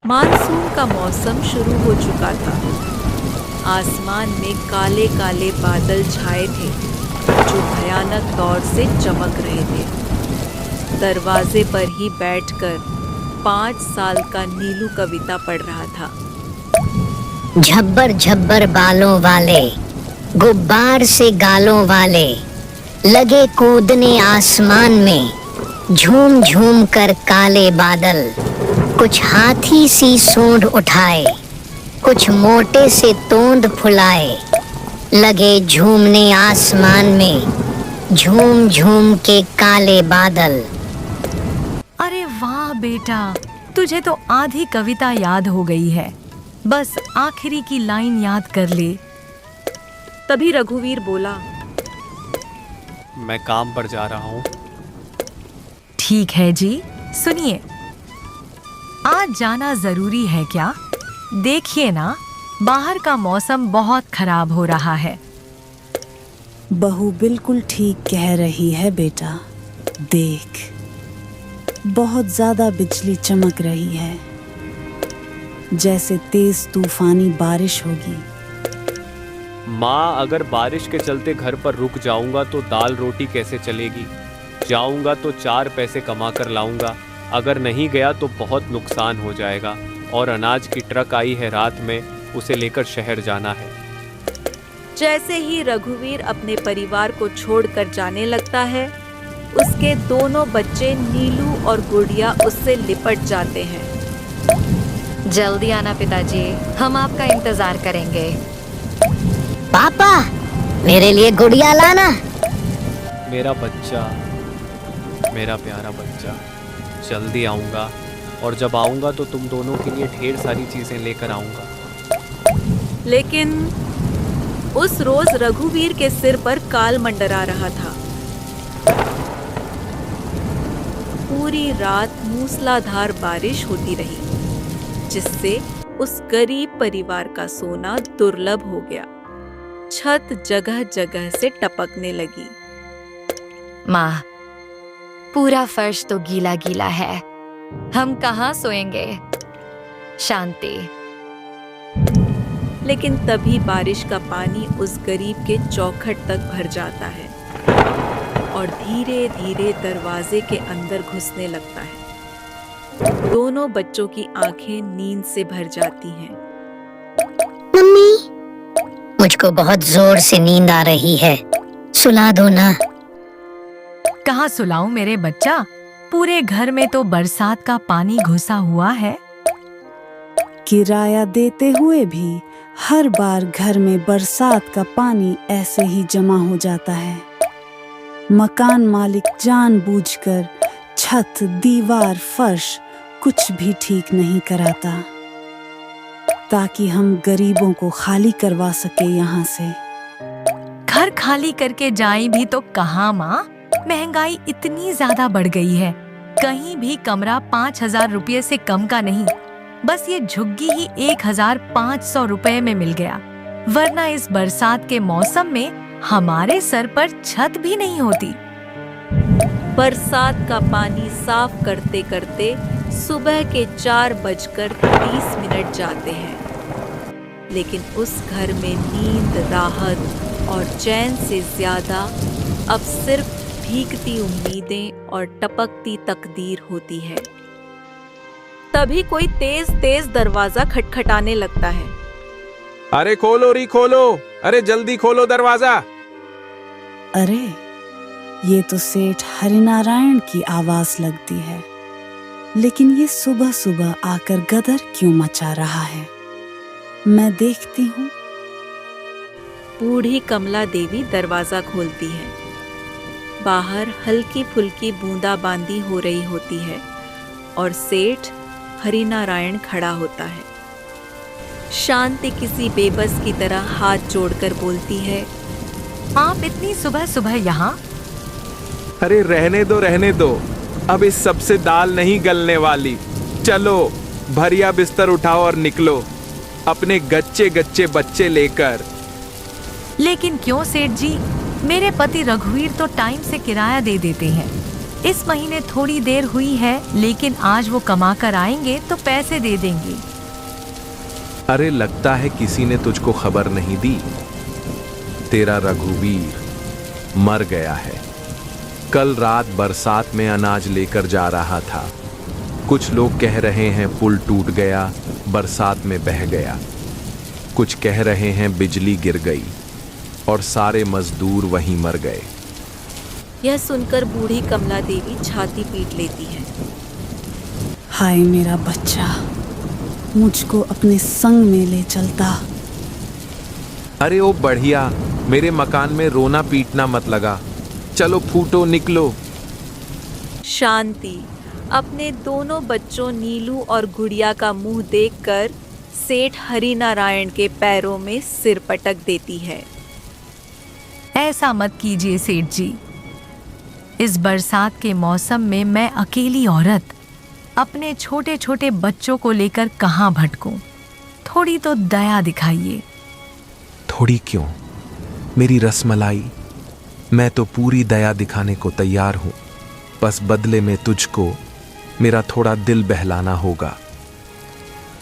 Monsoon का मौसम शुरू हो चुका था। आसमान में काले काले बादल छाए थे जो भयानक तौर से चमक रहे थे। दरवाजे पर ही बैठकर 5 साल का नीलू कविता पढ़ रहा था। झब्बर झब्बर बालों वाले, गुब्बार से गालों वाले, लगे कूदने आसमान में, झूम झूम कर काले बादल। कुछ हाथी सी सूंड उठाए, कुछ मोटे से तोंद फुलाए, लगे झूमने आसमान में, झूम झूम के काले बादल। अरे वाह बेटा, तुझे तो आधी कविता याद हो गई है। बस आखिरी की लाइन याद कर ले। तभी रघुवीर बोला, मैं काम पर जा रहा हूँ। ठीक है जी, सुनिए। आज जाना जरूरी है क्या? देखिए ना, बाहर का मौसम बहुत खराब हो रहा है। बहू बिल्कुल ठीक कह रही है बेटा। देख, बहुत ज्यादा बिजली चमक रही है, जैसे तेज तूफानी बारिश होगी। माँ, अगर बारिश के चलते घर पर रुक जाऊंगा तो दाल रोटी कैसे चलेगी? जाऊंगा तो 4 पैसे कमा कर लाऊंगा, अगर नहीं गया तो बहुत नुकसान हो जाएगा। और अनाज की ट्रक आई है रात में, उसे लेकर शहर जाना है। जैसे ही रघुवीर अपने परिवार को छोड़कर जाने लगता है, उसके दोनों बच्चे नीलू और गुड़िया उससे लिपट जाते हैं। जल्दी आना पिताजी, हम आपका इंतजार करेंगे। पापा, मेरे लिए गुड़िया लाना। मेरा बच्चा, मेरा प्यारा बच्चा, जल्दी आऊँगा। और जब आऊँगा तो तुम दोनों के लिए ढेर सारी चीज़ें लेकर आऊँगा। लेकिन उस रोज रघुवीर के सिर पर काल मंडरा रहा था। पूरी रात मूसलाधार बारिश होती रही, जिससे उस गरीब परिवार का सोना दुर्लभ हो गया। छत जगह जगह से टपकने लगी। माँ, पूरा फर्श तो गीला गीला है, हम कहाँ सोएंगे? शांति। लेकिन तभी बारिश का पानी उस गरीब के चौखट तक भर जाता है और धीरे धीरे दरवाजे के अंदर घुसने लगता है। दोनों बच्चों की आंखें नींद से भर जाती हैं। मम्मी, मुझको बहुत जोर से नींद आ रही है, सुला दो ना। कहाँ सुलाऊं मेरे बच्चा? पूरे घर में तो बरसात का पानी घुसा हुआ है। किराया देते हुए भी हर बार घर में बरसात का पानी ऐसे ही जमा हो जाता है। मकान मालिक जानबूझकर छत, दीवार, फर्श कुछ भी ठीक नहीं कराता, ताकि हम गरीबों को खाली करवा सके यहाँ से। घर खाली करके जाएं भी तो कहाँ माँ? महंगाई इतनी ज्यादा बढ़ गई है, कहीं भी कमरा 5,000 रुपये से कम का नहीं। बस ये झुग्गी ही 1,500 रुपये में मिल गया, वरना इस बरसात के मौसम में हमारे सर पर छत भी नहीं होती। बरसात का पानी साफ करते करते सुबह के 4:30 जाते हैं। लेकिन उस घर में नींद, राहत और चैन से ज्यादा अब सिर्फ भीगती उम्मीदें और टपकती तकदीर होती है। तभी कोई तेज तेज दरवाजा खटखटाने लगता है। अरे खोलो री खोलो, अरे जल्दी खोलो दरवाजा। अरे, ये तो सेठ हरिनारायण की आवाज लगती है। लेकिन ये सुबह सुबह आकर गदर क्यों मचा रहा है? मैं देखती हूँ। बूढ़ी कमला देवी दरवाजा खोलती है। बाहर हल्की फुल्की बूंदाबांदी हो रही होती है और सेठ हरिनारायण खड़ा होता है। शांति किसी बेबस की तरह हाथ जोड़कर बोलती है, आप इतनी सुबह सुबह यहाँ? अरे रहने दो, अब इस सबसे दाल नहीं गलने वाली। चलो, भरिया बिस्तर उठाओ और निकलो, अपने गच्चे गच्चे बच्चे लेकर। लेकिन क्यों सेठ जी? मेरे पति रघुवीर तो टाइम से किराया दे देते हैं। इस महीने थोड़ी देर हुई है, लेकिन आज वो कमा कर आएंगे तो पैसे दे देंगे। अरे लगता है किसी ने तुझको खबर नहीं दी। तेरा रघुवीर मर गया है। कल रात बरसात में अनाज लेकर जा रहा था। कुछ लोग कह रहे हैं पुल टूट गया, बरसात में बह गया। कुछ कह रहे हैं बिजली गिर गई और सारे मजदूर वहीं मर गए। यह सुनकर बूढ़ी कमला देवी छाती पीट लेती है। हाय मेरा बच्चा, मुझको अपने संग में ले चलता। अरे ओ बढ़िया, मेरे मकान में रोना पीटना मत लगा। चलो फूटो, निकलो। शांति अपने दोनों बच्चों नीलू और गुड़िया का मुंह देखकर सेठ हरिनारायण के पैरों में सिर पटक देती है। ऐसा मत कीजिए सेठ जी। इस बरसात के मौसम में मैं अकेली औरत अपने छोटे छोटे बच्चों को लेकर कहाँ भटकूं? थोड़ी तो दया दिखाइए। थोड़ी क्यों मेरी रसमलाई, मैं तो पूरी दया दिखाने को तैयार हूं। बस बदले में तुझको मेरा थोड़ा दिल बहलाना होगा।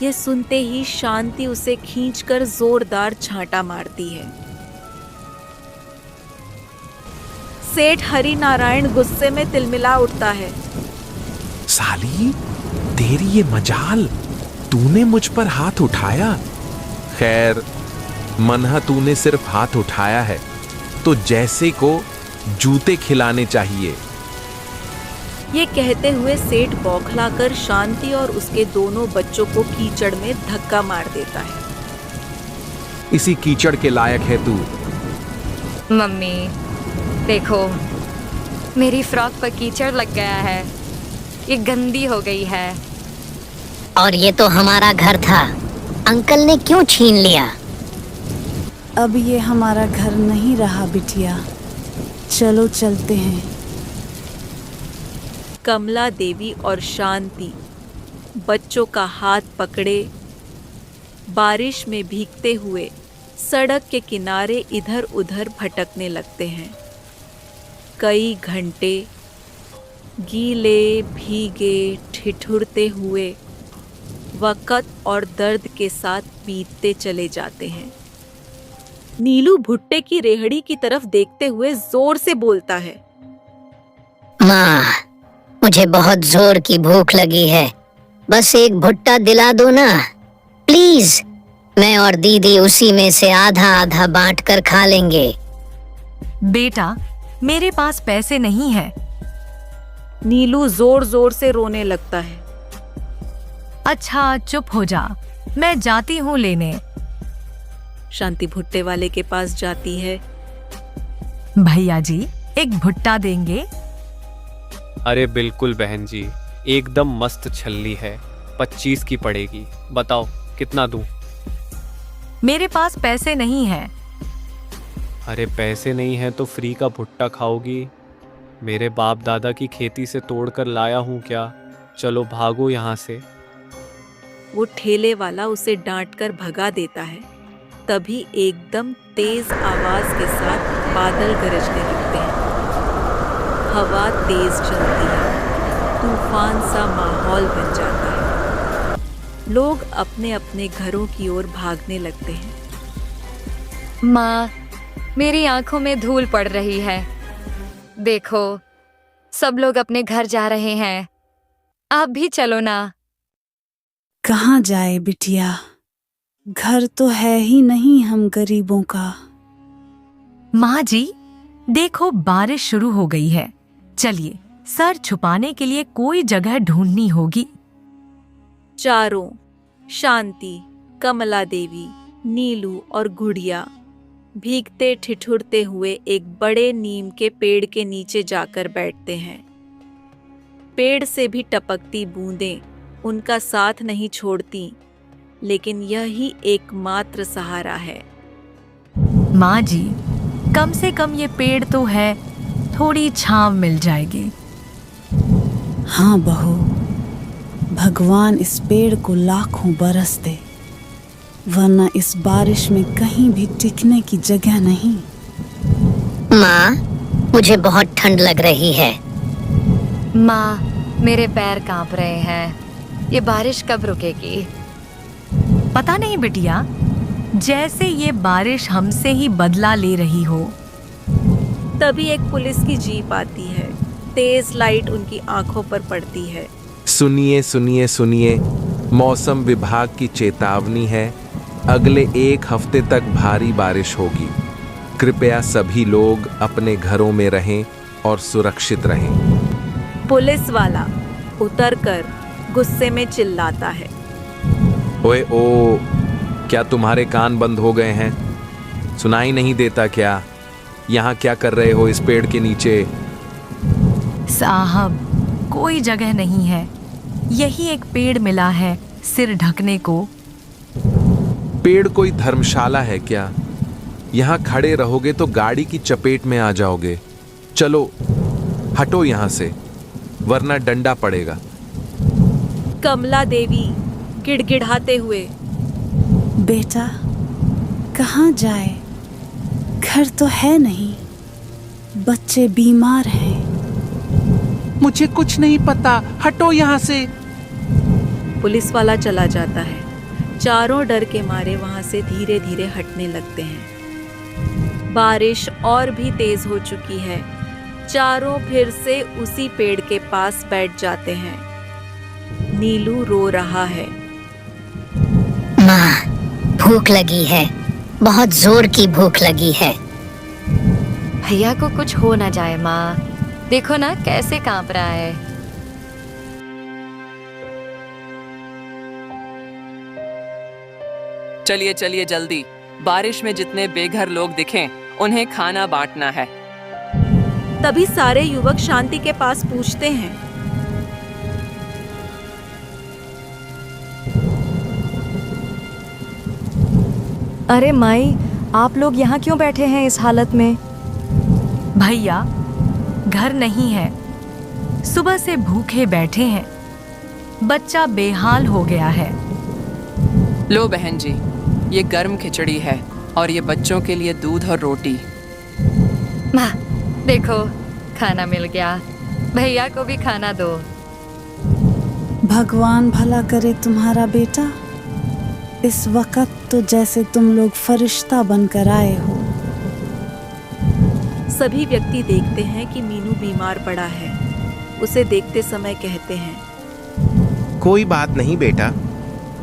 यह सुनते ही शांति उसे खींचकर जोरदार छांटा मारती है। सेठ हरिनारायण गुस्से में तिलमिला उठता है। साली, तेरी ये मजाल, तूने मुझ पर हाथ उठाया। खैर मनहा, तूने सिर्फ हाथ उठाया है तो जैसे को जूते खिलाने चाहिए। ये कहते हुए सेठ बौखलाकर शांति और उसके दोनों बच्चों को कीचड़ में धक्का मार देता है। इसी कीचड़ के लायक है तू। मम्मी देखो, मेरी फ्रॉक पर कीचड़ लग गया है। ये गंदी हो गई है। और ये तो हमारा घर था, अंकल ने क्यों छीन लिया? अब ये हमारा घर नहीं रहा बिटिया, चलो चलते हैं। कमला देवी और शांति बच्चों का हाथ पकड़े बारिश में भीगते हुए सड़क के किनारे इधर उधर भटकने लगते हैं। कई घंटे गीले भीगे ठिठुरते हुए वक़्त और दर्द के साथ बीतते चले जाते हैं। नीलू भुट्टे की रेहड़ी की तरफ देखते हुए जोर से बोलता है, माँ, मुझे बहुत जोर की भूख लगी है, बस एक भुट्टा दिला दो ना प्लीज। मैं और दीदी उसी में से आधा आधा बांट कर खा लेंगे। बेटा, मेरे पास पैसे नहीं है। नीलू जोर जोर से रोने लगता है। अच्छा चुप हो जा, मैं जाती हूँ लेने। शांति भुट्टे वाले के पास जाती है। भैया जी, एक भुट्टा देंगे? अरे बिल्कुल बहन जी, एकदम मस्त छल्ली है, 25 की पड़ेगी। बताओ कितना दूं? मेरे पास पैसे नहीं हैं। अरे पैसे नहीं है तो फ्री का भुट्टा खाओगी? मेरे बाप दादा की खेती से तोड़कर लाया हूँ क्या? चलो भागो यहाँ से। वो ठेले वाला उसे डांटकर भगा देता है। तभी एकदम तेज आवाज के साथ बादल गरजने लगते हैं। हवा तेज चलती है, तूफान सा माहौल बन जाता है। लोग अपने अपने घरों की ओर भागने लगते हैं। माँ, मेरी आंखों में धूल पड़ रही है। देखो, सब लोग अपने घर जा रहे हैं, आप भी चलो ना। कहाँ जाए बिटिया, घर तो है ही नहीं हम गरीबों का। माँ जी, देखो बारिश शुरू हो गई है, चलिए सर छुपाने के लिए कोई जगह ढूंढनी होगी। चारों, शांति, कमला देवी, नीलू और गुड़िया भीगते ठिठुरते हुए एक बड़े नीम के पेड़ के नीचे जाकर बैठते हैं। पेड़ से भी टपकती बूंदें उनका साथ नहीं छोड़ती, लेकिन यही एकमात्र सहारा है। माँ जी, कम से कम ये पेड़ तो है, थोड़ी छांव मिल जाएगी। हाँ बहू, भगवान इस पेड़ को लाखों बरस दे, वरना इस बारिश में कहीं भी टिकने की जगह नहीं। माँ, मुझे बहुत ठंड लग रही है। माँ, मेरे पैर कांप रहे हैं। ये बारिश कब रुकेगी? पता नहीं बिटिया, जैसे ये बारिश हमसे ही बदला ले रही हो। तभी एक पुलिस की जीप आती है। तेज लाइट उनकी आंखों पर पड़ती है। सुनिए सुनिए सुनिए, मौसम विभाग की चेतावनी है, अगले 1 हफ्ते तक भारी बारिश होगी। कृपया सभी लोग अपने घरों में रहें और सुरक्षित रहें। पुलिस वाला उतरकर गुस्से में चिल्लाता है। ओए ओ, क्या तुम्हारे कान बंद हो गए हैं? सुनाई नहीं देता क्या? यहाँ क्या कर रहे हो इस पेड़ के नीचे? साहब, कोई जगह नहीं है, यही एक पेड़ मिला है सिर ढकने को। पेड़ कोई धर्मशाला है क्या? यहाँ खड़े रहोगे तो गाड़ी की चपेट में आ जाओगे। चलो हटो यहाँ से, वरना डंडा पड़ेगा। कमला देवी गिड़गिड़ाते हुए, बेटा कहाँ जाए? घर तो है नहीं, बच्चे बीमार हैं। मुझे कुछ नहीं पता, हटो यहाँ से। पुलिस वाला चला जाता है। चारों डर के मारे वहां से धीरे धीरे हटने लगते हैं। बारिश और भी तेज हो चुकी है। चारों फिर से उसी पेड़ के पास बैठ जाते हैं। नीलू रो रहा है। माँ, भूख लगी है, बहुत जोर की भूख लगी है। भैया को कुछ हो ना जाए माँ, देखो ना कैसे कांप रहा है। चलिए चलिए जल्दी, बारिश में जितने बेघर लोग दिखें उन्हें खाना बांटना है। तभी सारे युवक शांति के पास पूछते हैं। अरे माई, आप लोग यहाँ क्यों बैठे हैं इस हालत में? भैया, घर नहीं है, सुबह से भूखे बैठे हैं, बच्चा बेहाल हो गया है। लो बहन जी, ये गर्म खिचड़ी है और ये बच्चों के लिए दूध और रोटी। माँ देखो, खाना मिल गया, भैया को भी खाना दो। भगवान भला करे तुम्हारा बेटा। इस वक्त तो जैसे तुम लोग फरिश्ता बनकर आए हो। सभी व्यक्ति देखते हैं कि मीनू बीमार पड़ा है। उसे देखते समय कहते हैं, कोई बात नहीं बेटा,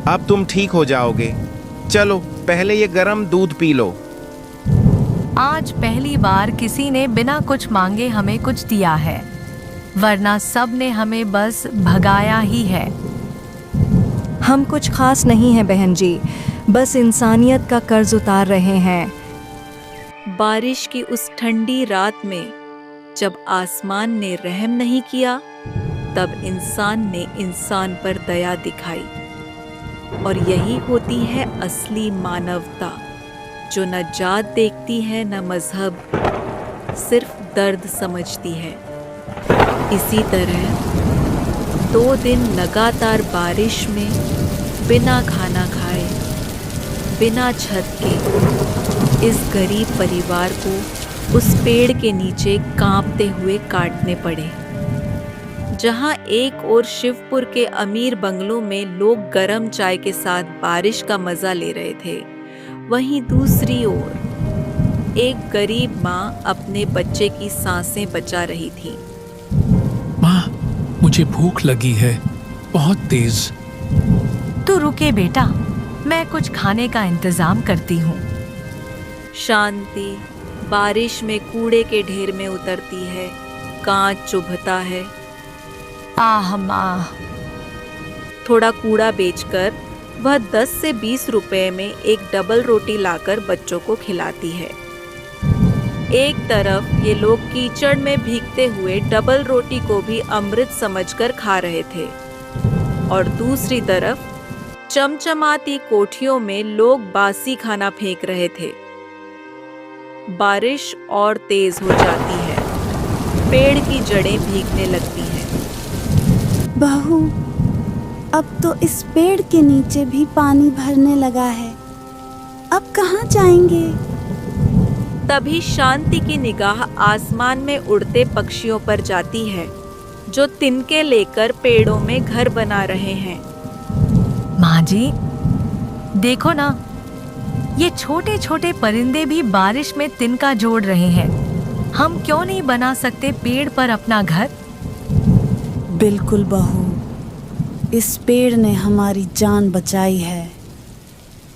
अब तुम ठीक हो जाओगे। चलो पहले ये गरम दूध पी लो। आज पहली बार किसी ने बिना कुछ मांगे हमें कुछ दिया है, वरना सब ने हमें बस भगाया ही है। हम कुछ खास नहीं है बहन जी, बस इंसानियत का कर्ज उतार रहे हैं। बारिश की उस ठंडी रात में जब आसमान ने रहम नहीं किया, तब इंसान ने इंसान पर दया दिखाई। और यही होती है असली मानवता, जो न जात देखती है न मजहब, सिर्फ दर्द समझती है। इसी तरह 2 दिन लगातार बारिश में बिना खाना खाए, बिना छत के इस गरीब परिवार को उस पेड़ के नीचे कांपते हुए काटने पड़े। जहां एक ओर शिवपुर के अमीर बंगलों में लोग गरम चाय के साथ बारिश का मजा ले रहे थे, वहीं दूसरी ओर एक गरीब माँ अपने बच्चे की सांसें बचा रही थी। माँ, मुझे भूख लगी है, बहुत तेज। तू रुके बेटा, मैं कुछ खाने का इंतजाम करती हूँ। शांति बारिश में कूड़े के ढेर में उतरती है। कांच चुभता है। आह माँ, थोड़ा कूड़ा बेचकर वह 10 से 20 रुपए में एक डबल रोटी लाकर बच्चों को खिलाती है। एक तरफ ये लोग कीचड़ में भीगते हुए डबल रोटी को भी अमृत समझकर खा रहे थे, और दूसरी तरफ चमचमाती कोठियों में लोग बासी खाना फेंक रहे थे। बारिश और तेज हो जाती है। पेड़ की जड़ें भीगने लगती हैं। बहू, अब तो इस पेड़ के नीचे भी पानी भरने लगा है, अब कहाँ जाएंगे? तभी शांति की निगाह आसमान में उड़ते पक्षियों पर जाती है, जो तिनके लेकर पेड़ों में घर बना रहे हैं। माँ जी, देखो ना, ये छोटे छोटे परिंदे भी बारिश में तिनका जोड़ रहे हैं। हम क्यों नहीं बना सकते पेड़ पर अपना घर? बिल्कुल बहू, इस पेड़ ने हमारी जान बचाई है।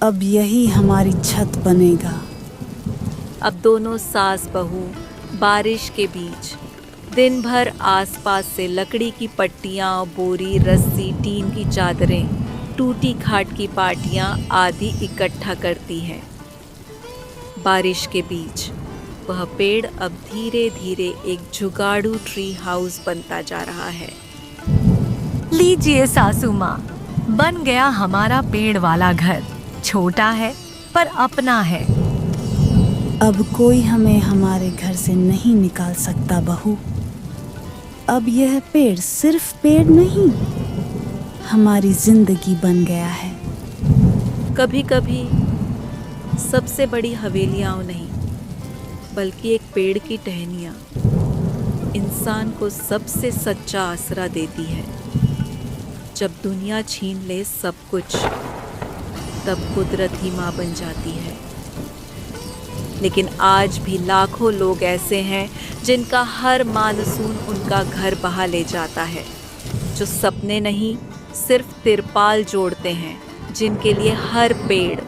अब यही हमारी छत बनेगा। अब दोनों सास बहू बारिश के बीच दिन भर आसपास से लकड़ी की पट्टियां, बोरी, रस्सी, टीन की चादरें, टूटी खाट की पाटियां आदि इकट्ठा करती हैं। बारिश के बीच वह पेड़ अब धीरे धीरे एक जुगाड़ू ट्री हाउस बनता जा रहा है। लीजिए सासू माँ, बन गया हमारा पेड़ वाला घर। छोटा है पर अपना है। अब कोई हमें हमारे घर से नहीं निकाल सकता बहू। अब यह पेड़ सिर्फ पेड़ नहीं, हमारी जिंदगी बन गया है। कभी कभी सबसे बड़ी हवेलियां नहीं, बल्कि एक पेड़ की टहनियां इंसान को सबसे सच्चा आसरा देती है। जब दुनिया छीन ले सब कुछ, तब कुदरत ही माँ बन जाती है। लेकिन आज भी लाखों लोग ऐसे हैं जिनका हर मानसून उनका घर बहा ले जाता है, जो सपने नहीं सिर्फ तिरपाल जोड़ते हैं, जिनके लिए हर पेड़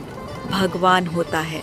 भगवान होता है।